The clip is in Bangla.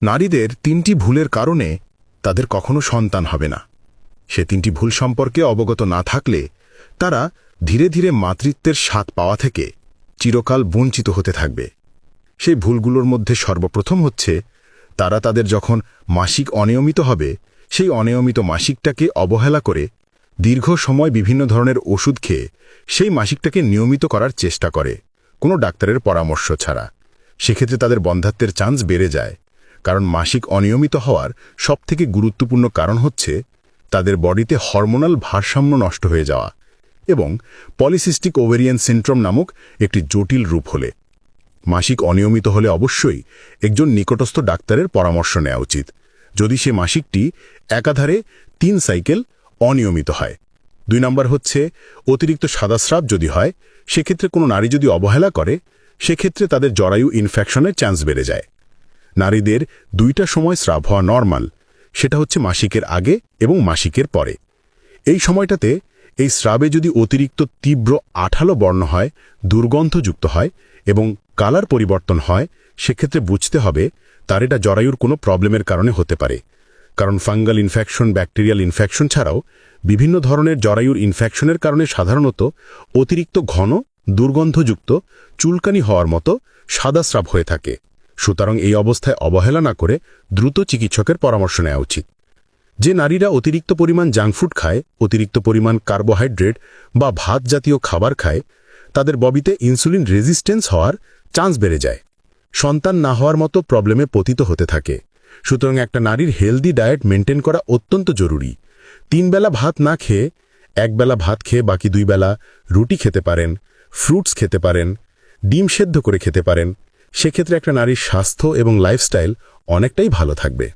নারীদের ৩টি ভুলের কারণে তাদের কখনো সন্তান হবে না। সে ৩টি ভুল সম্পর্কে অবগত না থাকলে তারা ধীরে ধীরে মাতৃত্বের স্বাদ পাওয়া থেকে চিরকাল বঞ্চিত হতে থাকবে। সেই ভুলগুলোর মধ্যে সর্বপ্রথম হচ্ছে তারা তাদের যখন মাসিক অনিয়মিত হবে সেই অনিয়মিত মাসিকটাকে অবহেলা করে দীর্ঘ সময় বিভিন্ন ধরনের ওষুধ খেয়ে সেই মাসিকটাকে নিয়মিত করার চেষ্টা করে কোনো ডাক্তারের পরামর্শ ছাড়া। সেক্ষেত্রে তাদের বন্ধ্যাত্বের চান্স বেড়ে যায়, কারণ মাসিক অনিয়মিত হওয়ার সবথেকে গুরুত্বপূর্ণ কারণ হচ্ছে তাদের বডিতে হরমোনাল ভারসাম্য নষ্ট হয়ে যাওয়া এবং পলিসিস্টিক ওভেরিয়ান সিন্ড্রোম নামক একটি জটিল রূপ হলে। মাসিক অনিয়মিত হলে অবশ্যই একজন নিকটস্থ ডাক্তারের পরামর্শ নেওয়া উচিত যদি সে মাসিকটি একাধারে ৩ সাইকেল অনিয়মিত হয়। ২ নম্বর হচ্ছে অতিরিক্ত সাদাস্রাব যদি হয়, সেক্ষেত্রে কোনো নারী যদি অবহেলা করে সেক্ষেত্রে তাদের জরায়ু ইনফেকশনের চান্স বেড়ে যায়। নারীদের ২টা সময় স্রাব হওয়া নরমাল, সেটা হচ্ছে মাসিকের আগে এবং মাসিকের পরে। এই সময়টাতে এই স্রাবে যদি অতিরিক্ত তীব্র আঠালো বর্ণ হয়, দুর্গন্ধযুক্ত হয় এবং কালার পরিবর্তন হয়, সেক্ষেত্রে বুঝতে হবে তার এটা জরায়ুর কোনো প্রবলেমের কারণে হতে পারে। কারণ ফাঙ্গাল ইনফেকশন, ব্যাকটেরিয়াল ইনফেকশন ছাড়াও বিভিন্ন ধরনের জরায়ুর ইনফেকশনের কারণে সাধারণত অতিরিক্ত ঘন, দুর্গন্ধযুক্ত, চুলকানি হওয়ার মতো সাদাস্রাব হয়ে থাকে। সুতরাং এই অবস্থায় অবহেলা না করে দ্রুত চিকিৎসকের পরামর্শ নেওয়া উচিত। যে নারীরা অতিরিক্ত পরিমাণ জাঙ্কফুড খায়, অতিরিক্ত পরিমাণ কার্বোহাইড্রেট বা ভাত জাতীয় খাবার খায়, তাদের বডিতে ইনসুলিন রেজিস্ট্যান্স হওয়ার চান্স বেড়ে যায়, সন্তান না হওয়ার মতো প্রবলেমে পতিত হতে থাকে। সুতরাং একটা নারীর হেলদি ডায়েট মেনটেন করা অত্যন্ত জরুরি। ৩ বেলা ভাত না খেয়ে ১ বেলা ভাত খেয়ে বাকি ২ বেলা রুটি খেতে পারেন, ফ্রুটস খেতে পারেন, ডিম সেদ্ধ করে খেতে পারেন। সেক্ষেত্রে একটা নারীর স্বাস্থ্য এবং লাইফস্টাইল অনেকটাই ভালো থাকবে।